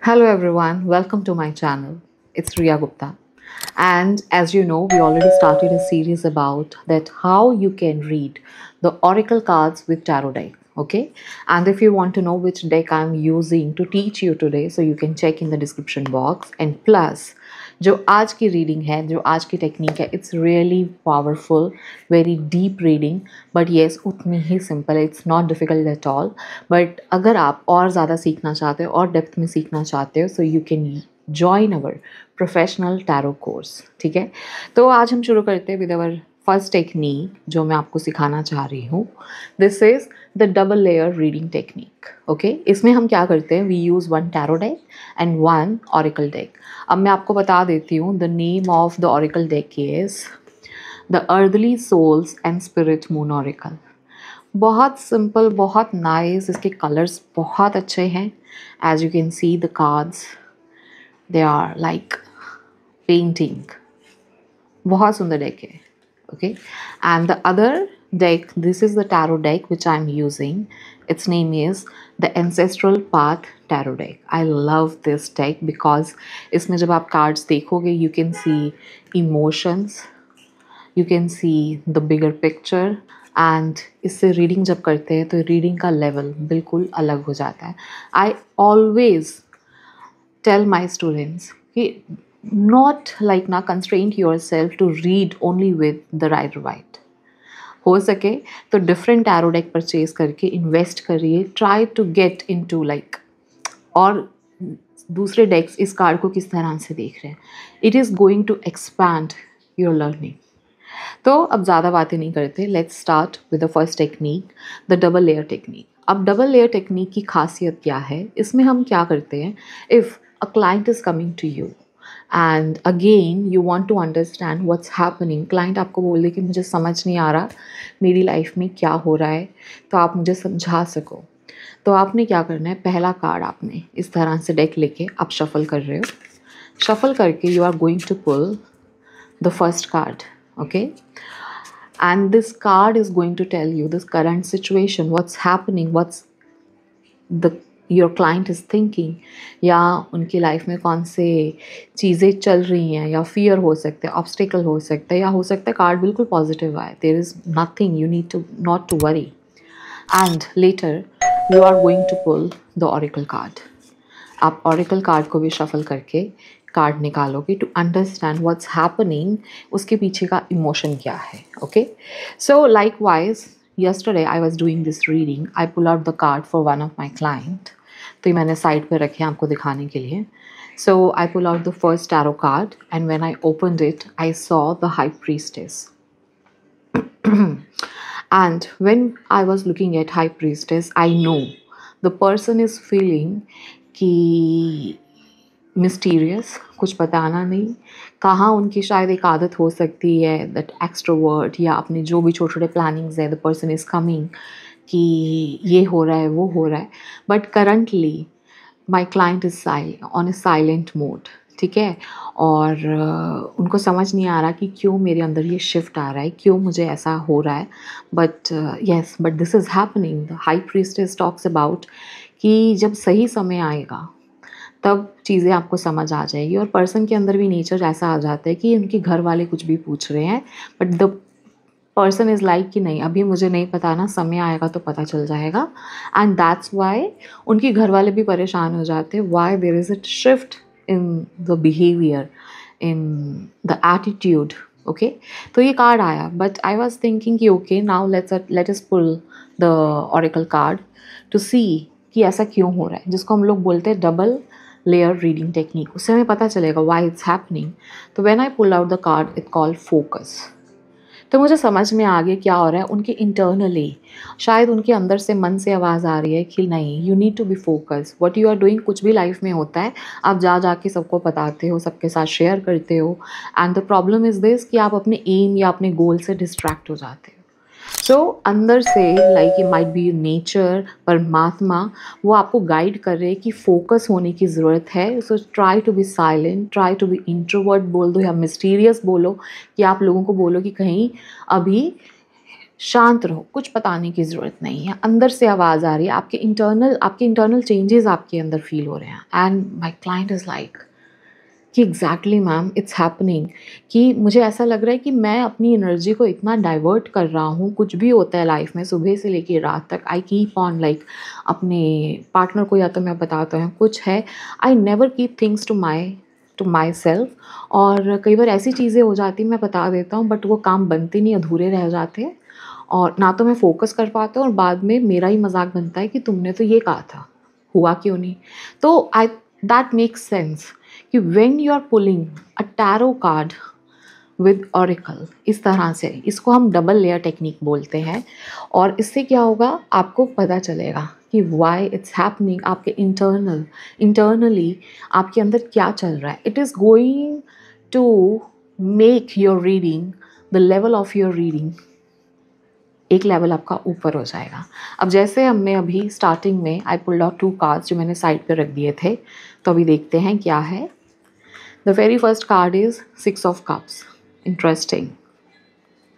Hello everyone, welcome to my channel. It's Riya Gupta. And as you know, we already started a series about that how you can read the oracle cards with tarot deck. Okay, and if you want to know which deck I'm using to teach you today, so you can check in the description box. And plus, जो आज की reading है, जो आज की technique है, it's really powerful, very deep reading, but yes उतनी ही simple है, it's not difficult at all. But अगर आप और ज़्यादा सीखना चाहते हो और डेप्थ में सीखना चाहते हो, so you can join our professional tarot course. ठीक है, तो आज हम शुरू करते हैं विद अवर फर्स्ट टेक्निक जो मैं आपको सिखाना चाह रही हूँ. This is the double layer reading technique. Okay, इसमें हम क्या करते हैं, we use one tarot deck and one oracle deck. अब मैं आपको बता देती हूँ, the name of the oracle deck is the earthly souls and spirit moon oracle. बहुत सिंपल, बहुत नाइस, इसके कलर्स बहुत अच्छे हैं. As you can see the cards, they are like painting. बहुत सुंदर डेक है. Okay, and the other deck, this is the tarot deck which I'm using. Its name is the Ancestral Path Tarot Deck. I love this deck because इसमें जब आप cards देखोगे, you can see emotions, you can see the bigger picture, and इससे reading जब करते हैं तो reading का level बिल्कुल अलग हो जाता है. I always tell my students कि not like ना constrain yourself to read only with the Rider Waite. हो सके तो डिफरेंट टैरो डेक परचेज करके इन्वेस्ट करिए, try to get into like, और दूसरे डेक्स इस कार्ड को किस तरह से देख रहे हैं. It is going to expand your learning. तो अब ज़्यादा बातें नहीं करते, let's start with the first technique, the double layer technique. अब डबल लेयर टेक्निक की खासियत क्या है, इसमें हम क्या करते हैं, if a client is coming to you and again you want to understand what's happening, client आपको बोल दे कि मुझे समझ नहीं आ रहा मेरी लाइफ में क्या हो रहा है, तो आप मुझे समझा सको, तो आपने क्या करना है, पहला कार्ड आपने इस तरह से डेक लेके आप शफल कर रहे हो. शफल करके you are going to pull the first card. Okay, and this card is going to tell you this current situation, what's happening, what's the your client is thinking, या उनकी life में कौन से चीज़ें चल रही हैं, या फियर हो सकते हैं, ऑब्स्टिकल हो सकता है, या हो सकता है कार्ड बिल्कुल पॉजिटिव आए, there is nothing, you need to not to worry. And later you are going to pull the oracle card. आप ऑरिकल कार्ड को भी शफल करके कार्ड निकालोगे टू अंडरस्टैंड व्हाट्स हैपनिंग, उसके पीछे का इमोशन क्या है. Okay, so likewise yesterday I was doing this reading, I pull out the card for one of my client, तो ये मैंने साइड पे रखे हैं आपको दिखाने के लिए. So I pull out the first tarot card and when I opened it I saw the High Priestess. And when I was looking at High Priestess, I know the person is feeling कि mysterious, कुछ बताना नहीं. कहाँ उनकी शायद एक आदत हो सकती है दैट एक्सट्रोवर्ट, या अपने जो भी छोटे छोटे प्लानिंग्स है, द पर्सन इज़ कमिंग कि ये हो रहा है वो हो रहा है, but currently my client is on A silent mode. ठीक है, और उनको समझ नहीं आ रहा कि क्यों मेरे अंदर ये शिफ्ट आ रहा है, क्यों मुझे ऐसा हो रहा है. But yes, but this is happening. The high priestess talks about कि जब सही समय आएगा तब चीज़ें आपको समझ आ जाएगी. और पर्सन के अंदर भी नेचर ऐसा आ जाता है कि उनके घर वाले कुछ भी पूछ रहे हैं, but the person is like कि नहीं, अभी मुझे नहीं पता ना, समय आएगा तो पता चल जाएगा. एंड दैट्स वाई उनके घर वाले भी परेशान हो जाते हैं. Why there is a shift in the behaviour, in the attitude. Okay, तो ये कार्ड आया, बट आई वॉज थिंकिंग कि okay now let us pull the oracle card to see कि ऐसा क्यों हो रहा है, जिसको हम लोग बोलते हैं डबल लेयर रीडिंग टेक्निक. उससे हमें पता चलेगा वाई इट्स हैपनिंग. तो when I pull out the card it called focus. तो मुझे समझ में आ गया क्या हो रहा है. उनके इंटरनली शायद उनके अंदर से मन से आवाज़ आ रही है कि नहीं, you need to be focus. What you are doing, कुछ भी लाइफ में होता है, आप जा के सबको बताते हो, सबके साथ शेयर करते हो, and the problem is this कि आप अपने एम या अपने गोल से डिस्ट्रैक्ट हो जाते हो. सो अंदर से लाइक ये माइट बी नेचर, परमात्मा, वो आपको गाइड कर रहे हैं कि फोकस होने की ज़रूरत है. So try to be silent, try to be introvert बोल दो, या मिस्टीरियस बोलो, कि आप लोगों को बोलो कि कहीं अभी शांत रहो, कुछ बताने की ज़रूरत नहीं है, अंदर से आवाज़ आ रही है, आपके इंटरनल चेंजेस आपके अंदर फील हो रहे हैं। And my client is like कि एग्जैक्टली मैम इट्स हैपनिंग, कि मुझे ऐसा लग रहा है कि मैं अपनी एनर्जी को इतना डाइवर्ट कर रहा हूँ, कुछ भी होता है लाइफ में सुबह से लेके रात तक, आई कीप ऑन लाइक अपने पार्टनर को या तो मैं बताता हूँ कुछ है, I never keep things to myself. और कई बार ऐसी चीज़ें हो जाती मैं बता देता हूँ बट वो काम बनते नहीं, अधूरे रह जाते हैं और ना तो मैं फोकस कर पाता हूँ और बाद में मेरा ही मजाक बनता है कि तुमने तो ये कहा था, हुआ क्यों नहीं। तो आई दैट मेक्स सेंस कि when you are pulling a tarot card with oracle, इस तरह से, इसको हम डबल लेयर टेक्निक बोलते हैं। और इससे क्या होगा, आपको पता चलेगा कि वाई इट्स हैपनिंग, आपके इंटरनली आपके अंदर क्या चल रहा है। It is going to make your reading, the level of your reading एक लेवल आपका ऊपर हो जाएगा। अब जैसे हमने अभी स्टार्टिंग में आई पुल्ड आउट 2 कार्ड्स जो मैंने साइड पे रख दिए थे, तो अभी देखते हैं क्या है। The very first card is 6 of cups, interesting,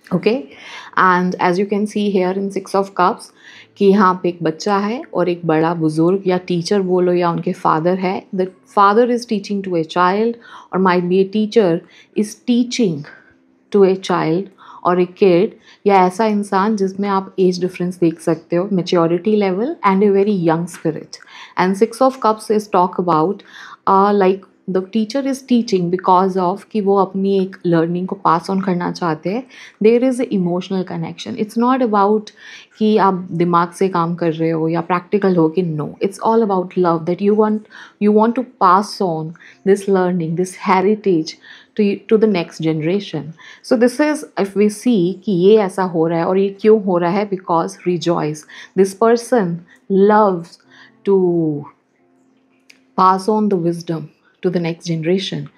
okay. And as you can see here in 6 of cups कि यहाँ पे एक बच्चा है और एक बड़ा बुजुर्ग या टीचर बोलो या उनके फादर है। The father is teaching to a child or might be a teacher is teaching to a child or a kid, या ऐसा इंसान जिसमें आप एज डिफरेंस देख सकते हो, maturity level and a very young spirit. And 6 of cups is talk about like the teacher is teaching because of कि वो अपनी एक लर्निंग को पास ऑन करना चाहते हैं। There is a emotional connection, it's not about कि आप दिमाग से काम कर रहे हो या प्रैक्टिकल हो कि no, it's all about love that you want to pass on this learning, this heritage to the next generation. So this is, if we see कि ये ऐसा हो रहा है और ये क्यों हो रहा है, because rejoice, this person loves to pass on the wisdom to the next generation.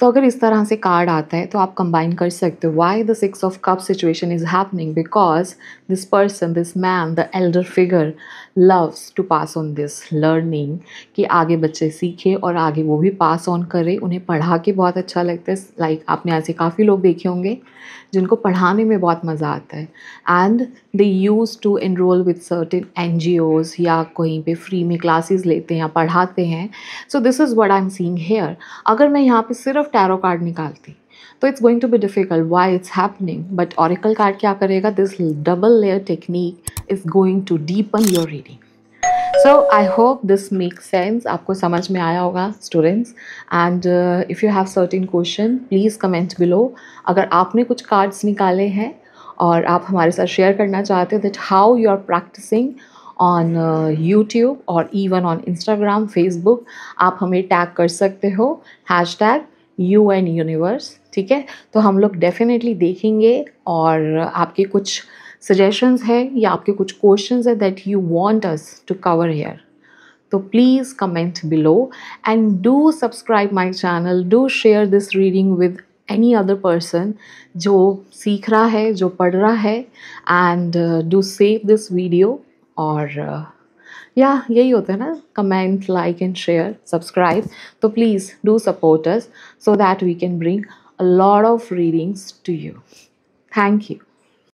तो अगर इस तरह से कार्ड आता है तो आप कंबाइन कर सकते हो why the 6 of cup situation is happening, because this person, this man, the elder figure loves to pass on this learning, कि आगे बच्चे सीखे और आगे वो भी पास ऑन करें। उन्हें पढ़ा के बहुत अच्छा लगता है, लाइक आपने ऐसे काफ़ी लोग देखे होंगे जिनको पढ़ाने में बहुत मज़ा आता है। And they use to enroll with certain NGOs या कहीं पे फ्री में क्लासेस लेते हैं या पढ़ाते हैं। So this is what I am seeing here. अगर मैं यहाँ पे सिर्फ टैरो कार्ड निकालती तो it's going to be difficult, why it's happening, but oracle card क्या करेगा, this double layer technique is going to deepen your reading. So I hope this make sense, आपको समझ में आया होगा students. And if you have certain question please comment below. अगर आपने कुछ कार्ड्स निकाले हैं और आप हमारे साथ शेयर करना चाहते हो that how you are practicing on YouTube और इवन ऑन इंस्टाग्राम, फेसबुक, आप हमें टैग कर सकते हो #UN_Universe, ठीक है। तो हम लोग डेफिनेटली देखेंगे और आपके कुछ सजेशंस है या आपके कुछ क्वेश्चंस है that you want us to cover here, तो please comment below and do subscribe my channel, do share this reading with any other person जो सीख रहा है, जो पढ़ रहा है, and do save this video. और या यही होता है ना, comment, like and share, subscribe. तो please do support us so that we can bring a lot of readings to you. Thank you.